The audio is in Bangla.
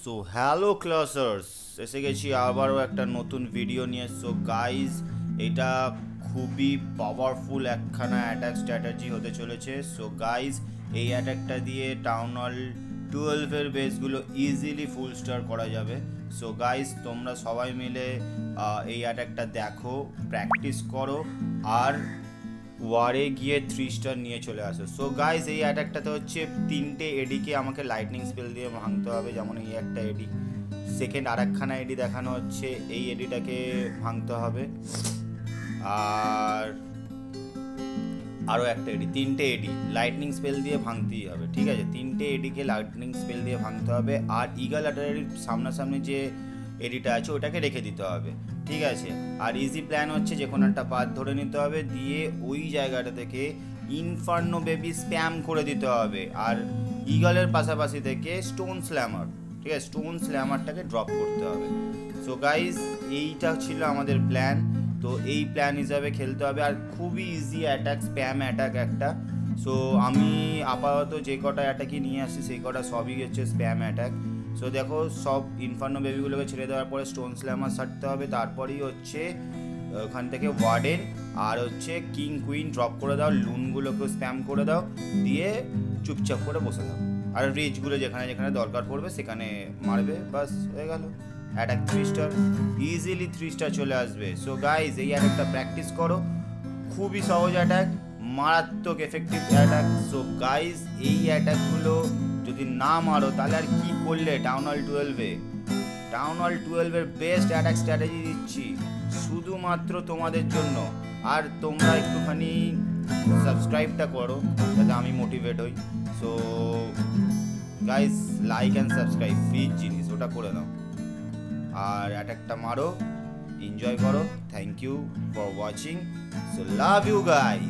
সো হ্যালো ক্লাসার্স, এসে গেছি আবারও একটা নতুন ভিডিও নিয়ে। সো গাইজ, এটা খুবই পাওয়ারফুল একখানা অ্যাটাক স্ট্র্যাটেজি হতে চলেছে। সো গাইজ, এই অ্যাটাকটা দিয়ে টাউন হল 12-এর বেসগুলো ইজিলি ফুল স্টার করা যাবে। সো গাইজ, তোমরা সবাই মিলে এই অ্যাটাকটা দেখো, প্র্যাকটিস করো, আর ওয়ারে গিয়ে 3 স্টার নিয়ে চলে আসো। সো গাইজ, এই অ্যাটাকটাতে হচ্ছে 3টে এডিকে আমাকে লাইটনিং স্পেল দিয়ে ভাঙতে হবে। যেমন এই একটা এডি, সেকেন্ড আরেকখানা এডি দেখানো হচ্ছে, এই এডিটাকে ভাঙতে হবে, আর আরও একটা এডি, 3টে এডি লাইটনিং স্পেল দিয়ে ভাঙতেই হবে। ঠিক আছে, 3টে এডিকে লাইটনিং স্পেল দিয়ে ভাঙতে হবে, আর ইগল অ্যাটারের সামনাসামনি যে এডিটা আছে ওটাকে রেখে দিতে হবে। ঠিক আছে, আর ইজি প্ল্যান হচ্ছে যে কোনো একটা পাথ ধরে নিতে হবে, দিয়ে ওই জায়গাটা থেকে ইনফার্নো বেবি স্প্যাম করে দিতে হবে, আর ইগলের পাশাপাশি থেকে স্টোন স্ল্যামার, ঠিক আছে, স্টোন স্ল্যামারটাকে ড্রপ করতে হবে। সো গাইজ, এইটা ছিল আমাদের প্ল্যান। তো এই প্ল্যান হিসাবে খেলতে হবে, আর খুবই ইজি অ্যাটাক, স্প্যাম অ্যাটাক একটা। সো আমি আপাতত যে কটা অ্যাটাকই নিয়ে আসি সেই কটা সবই হচ্ছে স্প্যাম অ্যাটাক। সো দেখো, সব ইনফার্নো বেবিগুলোকে ছেড়ে দেওয়ার পরে স্টোন স্ল্যামার ছাড়তে হবে, তারপরেই হচ্ছে ওখান থেকে ওয়ার্ডেন আর হচ্ছে কিং কুইন ড্রপ করে দাও, লুনগুলোকে স্প্যাম করে দাও, দিয়ে চুপচাপ করে বসে দাও, আর রিচগুলো যেখানে যেখানে দরকার পড়বে সেখানে মারবে, বাস হয়ে গেল। অ্যাটাক 3 স্টার, ইজিলি 3 স্টার চলে আসবে। সো গাইজ, এই অ্যাটাকটা প্র্যাকটিস করো, খুবই সহজ অ্যাটাক, মারাত্মক এফেক্টিভ অ্যাটাক। সো গাইজ, এই অ্যাটাকগুলো যদি না মারো তাহলে আর কি করলে town hall 12-এ? Town hall 12-এর best attack strategy দিচ্ছি শুধুমাত্র তোমাদের জন্য। আর তোমরা একটুখানি সাবস্ক্রাইবটা করো যাতে আমি মোটিভেট হই। So guys, like and subscribe free জিনিস, ওটা করে নাও, আর অ্যাটাকটা মারো, এনজয় করো। Thank you for watching. So love you guys.